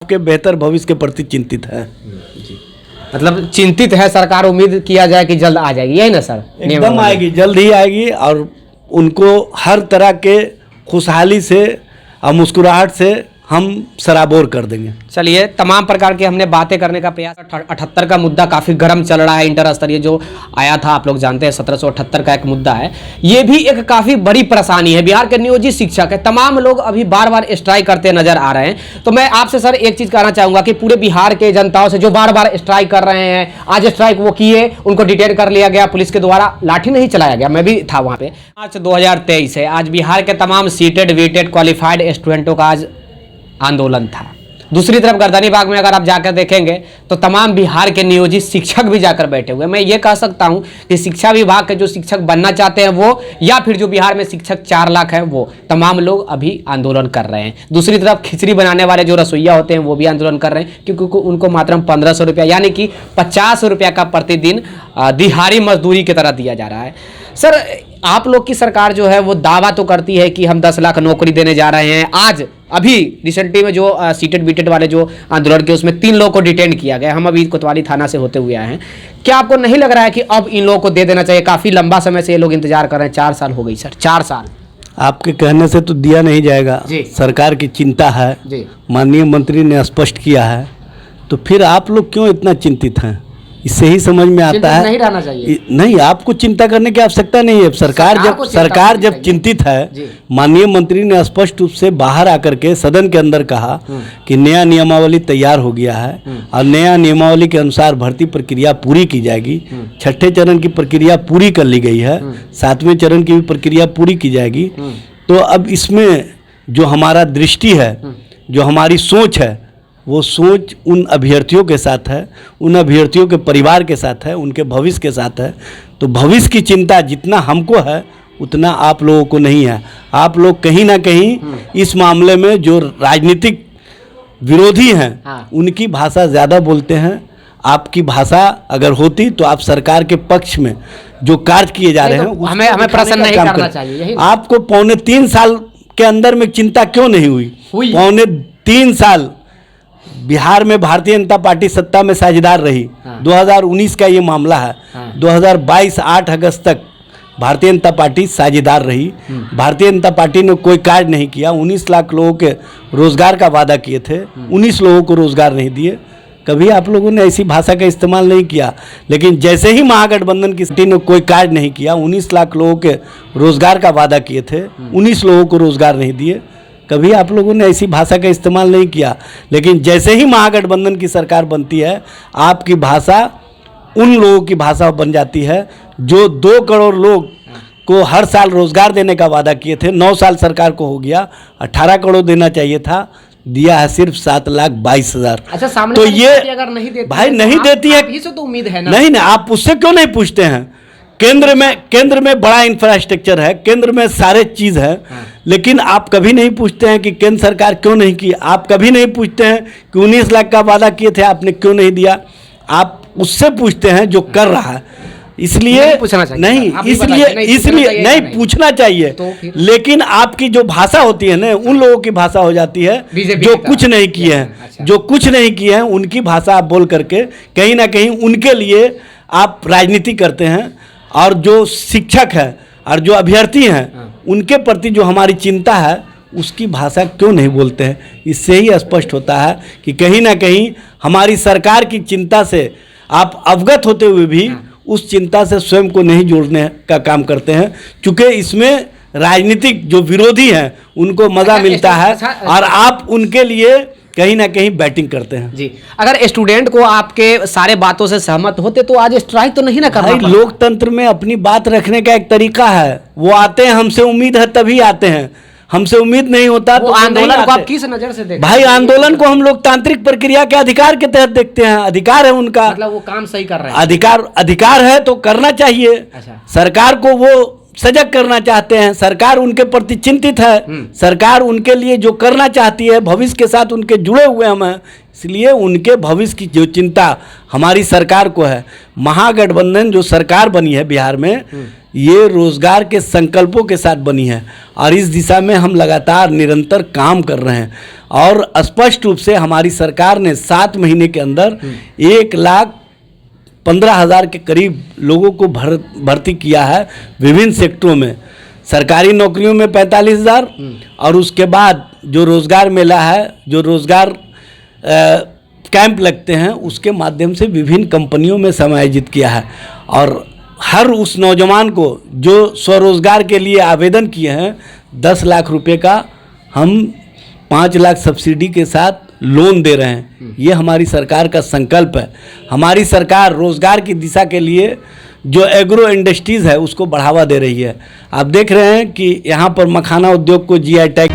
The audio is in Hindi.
के बेहतर भविष्य के प्रति चिंतित है। मतलब चिंतित है सरकार, उम्मीद किया जाए कि जल्द आ जाएगी, यही ना सर? एकदम आएगी, जल्द ही आएगी और उनको हर तरह के खुशहाली से और मुस्कुराहट से हम सराबोर कर देंगे। चलिए, तमाम प्रकार की हमने बातें करने का प्रयास। 78 का मुद्दा काफ़ी गर्म चल रहा है, इंटर स्तरीय जो आया था, आप लोग जानते हैं 1778 का एक मुद्दा है। ये भी एक काफ़ी बड़ी परेशानी है। बिहार के नियोजित शिक्षक है, तमाम लोग अभी बार बार स्ट्राइक करते नजर आ रहे हैं। तो मैं आपसे सर एक चीज़ कहना चाहूँगा कि पूरे बिहार के जनताओं से जो बार बार स्ट्राइक कर रहे हैं, आज स्ट्राइक वो किए, उनको डिटेन कर लिया गया पुलिस के द्वारा, लाठी नहीं चलाया गया, मैं भी था वहाँ पे। मार्च 2023 है, आज बिहार के तमाम सीटेड वीटेड क्वालिफाइड स्टूडेंटों का आज आंदोलन था। दूसरी तरफ गर्दनी बाग में अगर आप जाकर देखेंगे तो तमाम बिहार के नियोजित शिक्षक भी जाकर बैठे हुए। मैं ये कह सकता हूं कि शिक्षा विभाग के जो शिक्षक बनना चाहते हैं वो, या फिर जो बिहार में शिक्षक 4 लाख हैं वो, तमाम लोग अभी आंदोलन कर रहे हैं। दूसरी तरफ खिचड़ी बनाने वाले जो रसोइया होते हैं वो भी आंदोलन कर रहे हैं, क्योंकि उनको मात्र 1500 रुपया यानी कि 50 रुपया का प्रतिदिन दिहाड़ी मजदूरी की तरह दिया जा रहा है। सर, आप लोग की सरकार जो है वो दावा तो करती है कि हम 10 लाख नौकरी देने जा रहे हैं। आज अभी रिसेंटली में जो सीटेड बीटेड वाले जो आंदोलन के, उसमें 3 लोगों को डिटेन किया गया। हम अभी कोतवाली थाना से होते हुए आए हैं। क्या आपको नहीं लग रहा है कि अब इन लोगों को दे देना चाहिए? काफ़ी लंबा समय से ये लोग इंतजार कर रहे हैं, 4 साल हो गई सर, 4 साल। आपके कहने से तो दिया नहीं जाएगा, सरकार की चिंता है, माननीय मंत्री ने स्पष्ट किया है, तो फिर आप लोग क्यों इतना चिंतित हैं? इससे ही समझ में आता है नहीं रहना चाहिए। नहीं, आपको चिंता करने की आवश्यकता नहीं है। सरकार जब चिंतित है, माननीय मंत्री ने स्पष्ट रूप से बाहर आकर के सदन के अंदर कहा कि नया नियमावली तैयार हो गया है और नया नियमावली के अनुसार भर्ती प्रक्रिया पूरी की जाएगी। 6ठे चरण की प्रक्रिया पूरी कर ली गई है, 7वें चरण की भी प्रक्रिया पूरी की जाएगी। तो अब इसमें जो हमारा दृष्टि है, जो हमारी सोच है, वो सोच उन अभ्यर्थियों के साथ है, उन अभ्यर्थियों के परिवार के साथ है, उनके भविष्य के साथ है। तो भविष्य की चिंता जितना हमको है उतना आप लोगों को नहीं है। आप लोग कहीं ना कहीं इस मामले में जो राजनीतिक विरोधी हैं, उनकी भाषा ज़्यादा बोलते हैं। आपकी भाषा अगर होती तो आप सरकार के पक्ष में जो कार्य किए जा रहे हैं हमें प्रश्न नहीं करना चाहिए। आपको 3.25 साल के अंदर में चिंता क्यों नहीं हुई? 3.25 साल बिहार में भारतीय जनता पार्टी सत्ता में साझेदार रही। 2019 का ये मामला है। 2022 8 अगस्त तक भारतीय जनता पार्टी साझेदार रही। भारतीय जनता पार्टी ने कोई कार्य नहीं किया। 19 लाख लोगों के रोजगार का वादा किए थे, 19 लोगों को रोजगार नहीं दिए। कभी आप लोगों ने ऐसी भाषा का इस्तेमाल नहीं किया। लेकिन जैसे ही महागठबंधन की पार्टी ने कोई कार्य नहीं किया, 19 लाख लोगों के रोजगार का वादा किए थे, 19 लोगों को रोजगार नहीं दिए, कभी आप लोगों ने ऐसी भाषा का इस्तेमाल नहीं किया। लेकिन जैसे ही महागठबंधन की सरकार बनती है, आपकी भाषा उन लोगों की भाषा बन जाती है जो 2 करोड़ लोग को हर साल रोजगार देने का वादा किए थे। 9 साल सरकार को हो गया, 18 करोड़ देना चाहिए था, दिया है सिर्फ 7,22,000। अच्छा, सामने तो ये अगर नहीं देती भाई नहीं देती है, इसे तो उम्मीद है ना? नहीं, आप उससे क्यों नहीं पूछते हैं? केंद्र में बड़ा इंफ्रास्ट्रक्चर है, केंद्र में सारे चीज है, लेकिन आप कभी नहीं पूछते हैं कि केंद्र सरकार क्यों नहीं की। आप कभी नहीं पूछते हैं कि 19 लाख का वादा किए थे, आपने क्यों नहीं दिया। आप उससे पूछते हैं जो कर रहा है। इसलिए नहीं पूछना चाहिए, लेकिन आपकी जो भाषा होती है ना, उन लोगों की भाषा हो जाती है जो कुछ नहीं किए हैं। जो कुछ नहीं किए हैं उनकी भाषा आप बोल करके कहीं ना कहीं उनके लिए आप राजनीति करते हैं। और जो शिक्षक है और जो अभ्यर्थी हैं, उनके प्रति जो हमारी चिंता है, उसकी भाषा क्यों नहीं बोलते हैं? इससे ही स्पष्ट होता है कि कहीं ना कहीं हमारी सरकार की चिंता से आप अवगत होते हुए भी उस चिंता से स्वयं को नहीं जोड़ने का काम करते हैं। चूँकि इसमें राजनीतिक जो विरोधी हैं उनको मज़ा मिलता है और आप उनके लिए कहीं ना कहीं बैटिंग करते हैं। जी, अगर स्टूडेंट को आपके सारे बातों से सहमत होते तो आज स्ट्राइक तो नहीं ना करना पड़ता। लोकतंत्र में अपनी बात रखने का एक तरीका है। वो आते हैं, हमसे उम्मीद है तभी आते हैं, हमसे उम्मीद नहीं होता तो आंदोलन को आप किस नजर से देखते हैं? भाई, आंदोलन को हम लोकतांत्रिक प्रक्रिया के अधिकार के तहत देखते हैं। अधिकार है उनका, मतलब वो काम सही कर रहे हैं। अधिकार है तो करना चाहिए। अच्छा। सरकार को वो सजग करना चाहते हैं, सरकार उनके प्रति चिंतित है, सरकार उनके लिए जो करना चाहती है, भविष्य के साथ उनके जुड़े हुए हम हैं, इसलिए उनके भविष्य की जो चिंता हमारी सरकार को है। महागठबंधन जो सरकार बनी है बिहार में, ये रोज़गार के संकल्पों के साथ बनी है और इस दिशा में हम लगातार निरंतर काम कर रहे हैं। और स्पष्ट रूप से हमारी सरकार ने 7 महीने के अंदर 1,15,000 के करीब लोगों को भर्ती किया है विभिन्न सेक्टरों में। सरकारी नौकरियों में 45,000 और उसके बाद जो रोज़गार मेला है, जो रोज़गार कैंप लगते हैं, उसके माध्यम से विभिन्न कंपनियों में समायोजित किया है। और हर उस नौजवान को जो स्वरोजगार के लिए आवेदन किए हैं 10 लाख रुपए का हम 5 लाख सब्सिडी के साथ लोन दे रहे हैं। ये हमारी सरकार का संकल्प है। हमारी सरकार रोज़गार की दिशा के लिए जो एग्रो इंडस्ट्रीज़ है उसको बढ़ावा दे रही है। आप देख रहे हैं कि यहाँ पर मखाना उद्योग को GI टैग